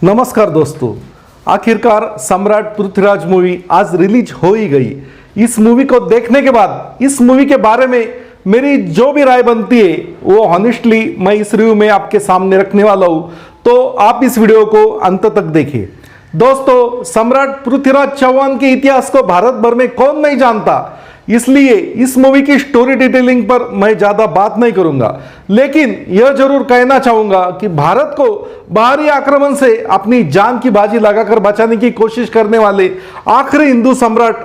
नमस्कार दोस्तों, आखिरकार सम्राट पृथ्वीराज मूवी आज रिलीज हो ही गई। इस मूवी को देखने के बाद इस मूवी के बारे में मेरी जो भी राय बनती है वो हॉनेस्टली मैं इस रिव्यू में आपके सामने रखने वाला हूं, तो आप इस वीडियो को अंत तक देखें। दोस्तों, सम्राट पृथ्वीराज चौहान के इतिहास को भारत भर में कौन नहीं जानता, इसलिए इस मूवी की स्टोरी डिटेलिंग पर मैं ज्यादा बात नहीं करूंगा, लेकिन यह जरूर कहना चाहूंगा कि भारत को बाहरी आक्रमण से अपनी जान की बाजी लगाकर बचाने की कोशिश करने वाले आखिरी हिंदू सम्राट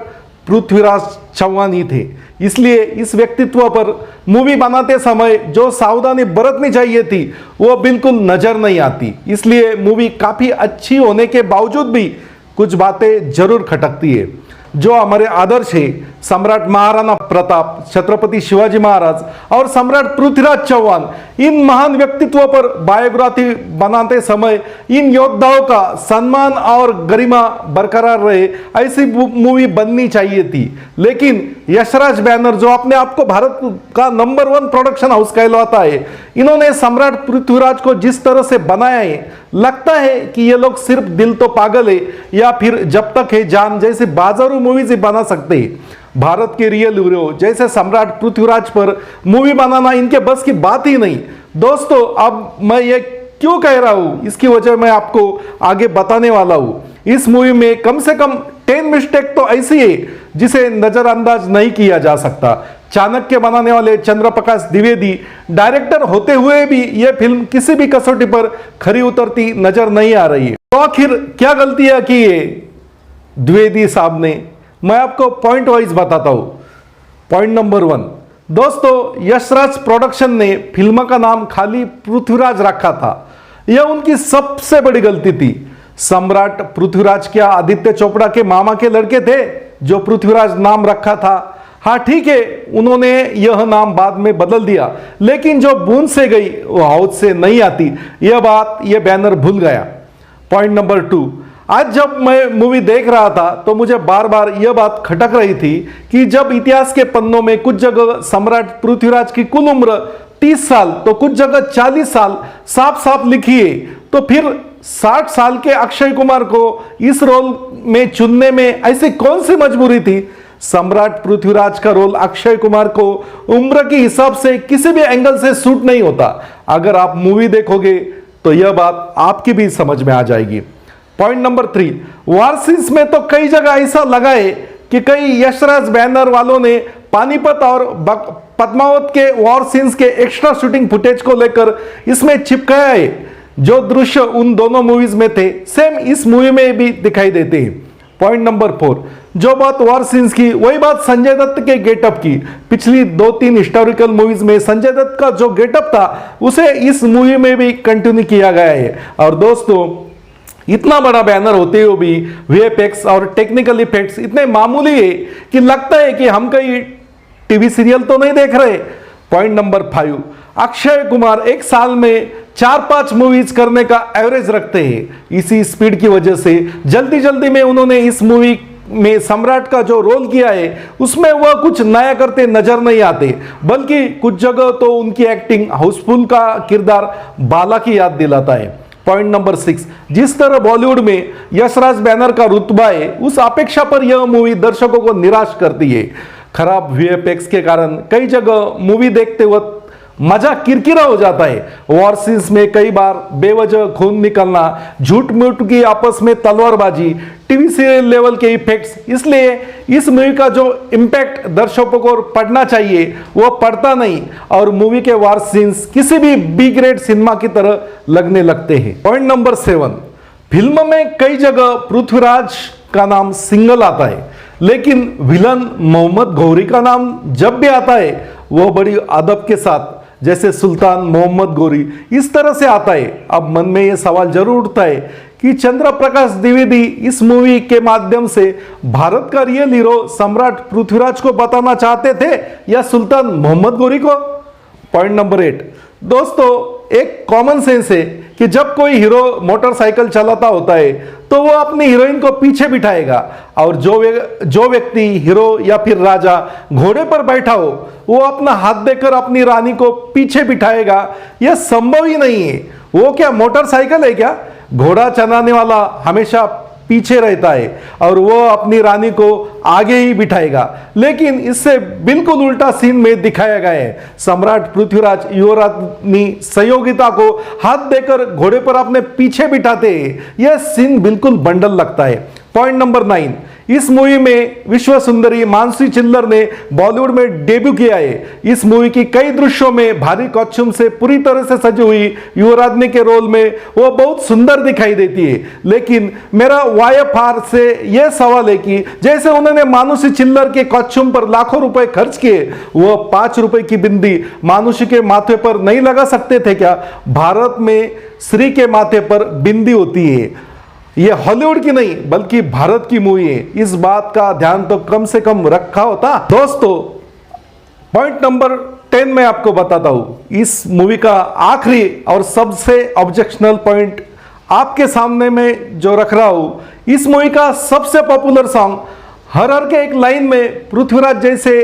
पृथ्वीराज चौहान ही थे। इसलिए इस व्यक्तित्व पर मूवी बनाते समय जो सावधानी बरतनी चाहिए थी वो बिल्कुल नजर नहीं आती। इसलिए मूवी काफी अच्छी होने के बावजूद भी कुछ बातें जरूर खटकती है। जो हमारे आदर्श है, सम्राट महाराणा प्रताप, छत्रपति शिवाजी महाराज और सम्राट पृथ्वीराज चौहान, इन महान व्यक्तित्वों पर बायोग्राफी बनाते समय इन योद्धाओं का सम्मान और गरिमा बरकरार रहे, ऐसी मूवी बननी चाहिए थी। लेकिन यशराज बैनर, जो अपने आप को भारत का नंबर 1 प्रोडक्शन हाउस कहलाता है, इन्होंने सम्राट पृथ्वीराज को जिस तरह से बनाया है, लगता है कि ये लोग सिर्फ दिल तो पागल है या फिर जब तक है जान जैसे बाजारू मूवीज ही बना सकते हैं। भारत के रियल हीरो जैसे सम्राट पृथ्वीराज पर मूवी बनाना इनके बस की बात ही नहीं। दोस्तों, अब मैं ये क्यों कह रहा हूं, इसकी वजह मैं आपको आगे बताने वाला हूं। इस मूवी में कम से कम 10 मिस्टेक तो ऐसी है जिसे नजरअंदाज नहीं किया जा सकता। चाणक्य बनाने वाले चंद्रप्रकाश द्विवेदी डायरेक्टर होते हुए भी यह फिल्म किसी भी कसौटी पर खरी उतरती नजर नहीं आ रही है। तो आखिर क्या गलतियां की है द्विवेदी साहब ने, मैं आपको पॉइंट वाइज बताता हूं। पॉइंट नंबर 1, दोस्तों, यशराज प्रोडक्शन ने फिल्म का नाम खाली पृथ्वीराज रखा था। यह उनकी सबसे बड़ी गलती थी। सम्राट पृथ्वीराज क्या आदित्य चोपड़ा के मामा के लड़के थे जो पृथ्वीराज नाम रखा था? हाँ ठीक है, उन्होंने यह नाम बाद में बदल दिया, लेकिन जो बूंद से गई वो हाउस से नहीं आती, यह बात यह बैनर भूल गया। पॉइंट नंबर 2, आज जब मैं मूवी देख रहा था तो मुझे बार बार यह बात खटक रही थी कि जब इतिहास के पन्नों में कुछ जगह सम्राट पृथ्वीराज की कुल उम्र 30 साल तो कुछ जगह 40 साल साफ साफ लिखी है, तो फिर 60 साल के अक्षय कुमार को इस रोल में चुनने में ऐसी कौन सी मजबूरी थी? सम्राट पृथ्वीराज का रोल अक्षय कुमार को उम्र के हिसाब से किसी भी एंगल से सूट नहीं होता। अगर आप मूवी देखोगे तो यह बात आपकी भी समझ में आ जाएगी। पॉइंट नंबर 3, वार सीन्स में तो कई जगह ऐसा लगा है कि कई यशराज बैनर वालों ने पानीपत और पद्मावत के वॉर सीन्स के एक्स्ट्रा शूटिंग फुटेज को लेकर इसमें चिपकाया है। जो दृश्य उन दोनों मूवीज में थे सेम इस मूवी में भी दिखाई देते हैं। पॉइंट नंबर 4, जो बात वॉर सीन्स की वही बात संजय दत्त के गेटअप की। पिछली 2-3 हिस्टोरिकल मूवीज में संजय दत्त का जो गेटअप था उसे इस मूवी में भी कंटिन्यू किया गया है। और दोस्तों, इतना बड़ा बैनर होते हुए भी वीएफएक्स और टेक्निकल इफेक्ट्स इतने मामूली है कि लगता है कि हम कहीं टीवी सीरियल तो नहीं देख रहे। पॉइंट नंबर 5, अक्षय कुमार एक साल में 4-5 मूवीज करने का एवरेज रखते हैं। इसी स्पीड की वजह से जल्दी जल्दी में उन्होंने इस मूवी में सम्राट का जो रोल किया है उसमें वह कुछ नया करते नजर नहीं आते, बल्कि कुछ जगह तो उनकी एक्टिंग हाउसफुल का किरदार बाला की याद दिलाता है। पॉइंट नंबर 6, जिस तरह बॉलीवुड में यशराज बैनर का रुतबा है उस अपेक्षा पर यह मूवी दर्शकों को निराश करती है। खराब वीएफएक्स के कारण कई जगह मूवी देखते वक्त मजा किरकिरा हो जाता है। वॉर सीन्स में कई बार बेवजह खून निकलना, झूठ मूठ की आपस में तलवारबाजी, टीवी सीरियल लेवल के इफेक्ट्स, इसलिए इस मूवी का जो इम्पैक्ट दर्शकों को पड़ना चाहिए वो पड़ता नहीं और मूवी के वॉर सीन्स किसी भी बी ग्रेड सिनेमा की तरह लगने लगते हैं। पॉइंट नंबर 7, फिल्म में कई जगह पृथ्वीराज का नाम सिंगल आता है, लेकिन विलन मोहम्मद गौरी का नाम जब भी आता है वो बड़ी अदब के साथ, जैसे सुल्तान मोहम्मद गौरी, इस तरह से आता है। अब मन में यह सवाल जरूर उठता है कि चंद्रप्रकाश द्विवेदी इस मूवी के माध्यम से भारत का रियल हीरो सम्राट पृथ्वीराज को बताना चाहते थे या सुल्तान मोहम्मद गौरी को? पॉइंट नंबर 8, दोस्तों, एक कॉमन सेंस है कि जब कोई हीरो मोटरसाइकिल चलाता होता है तो वो अपनी हीरोइन को पीछे बिठाएगा और जो व्यक्ति हीरो या फिर राजा घोड़े पर बैठा हो वो अपना हाथ देकर अपनी रानी को पीछे बिठाएगा। यह संभव ही नहीं है। वो क्या मोटरसाइकिल है क्या? घोड़ा चलाने वाला हमेशा पीछे रहता है और वो अपनी रानी को आगे ही बिठाएगा, लेकिन इससे बिल्कुल उल्टा सीन में दिखाया गया है। सम्राट पृथ्वीराज युवरानी सहयोगिता को हाथ देकर घोड़े पर अपने पीछे बिठाते हैं। यह सीन बिल्कुल बंडल लगता है। पॉइंट नंबर 9, इस मूवी में विश्व सुंदरी मानसी चिल्लर ने बॉलीवुड में डेब्यू किया है। इस मूवी की कई दृश्यों में भारी कॉस्ट्यूम से पूरी तरह से सजी हुई युवरानी के रोल में वो बहुत सुंदर दिखाई देती है, लेकिन मेरा वाईएफआर से यह सवाल है कि जैसे उन्होंने मानुषी चिल्लर के कॉस्ट्यूम पर लाखों रुपए खर्च किए, वो 5 रुपए की बिंदी मानुषी के माथे पर नहीं लगा सकते थे क्या? भारत में स्त्री के माथे पर बिंदी होती है। यह हॉलीवुड की नहीं बल्कि भारत की मूवी है, इस बात का ध्यान तो कम से कम रखा होता। दोस्तों, पॉइंट नंबर 10 मैं आपको बताता हूं। इस मूवी का आखिरी और सबसे ऑब्जेक्शनल पॉइंट आपके सामने में जो रख रहा हूं, इस मूवी का सबसे पॉपुलर सॉन्ग हर हर के एक लाइन में पृथ्वीराज जैसे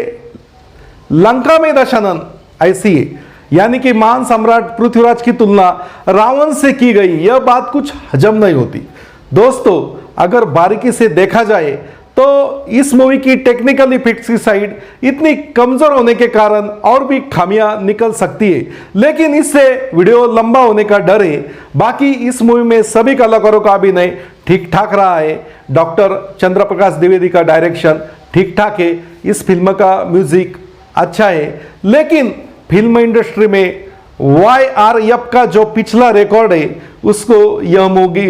लंका में दशानन ऐसी है, यानी कि महान सम्राट पृथ्वीराज की तुलना रावण से की गई। यह बात कुछ हजम नहीं होती। दोस्तों, अगर बारीकी से देखा जाए तो इस मूवी की टेक्निकल इफेक्ट्स की साइड इतनी कमजोर होने के कारण और भी खामियां निकल सकती है, लेकिन इससे वीडियो लंबा होने का डर है। बाकी इस मूवी में सभी कलाकारों का अभिनय ठीक ठाक रहा है। डॉक्टर चंद्रप्रकाश द्विवेदी का डायरेक्शन ठीक ठाक है। इस फिल्म का म्यूजिक अच्छा है, लेकिन फिल्म इंडस्ट्री में YRF का जो पिछला रिकॉर्ड है उसको यह मूवी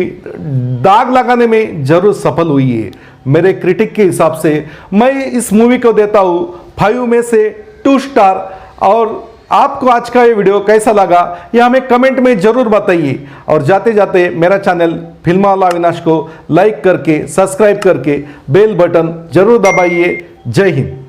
दाग लगाने में जरूर सफल हुई है। मेरे क्रिटिक के हिसाब से मैं इस मूवी को देता हूं 5 में से 2 स्टार। और आपको आज का ये वीडियो कैसा लगा यह हमें कमेंट में जरूर बताइए, और जाते जाते मेरा चैनल फिल्मवाला अविनाश को लाइक करके सब्सक्राइब करके बेल बटन जरूर दबाइए। जय हिंद।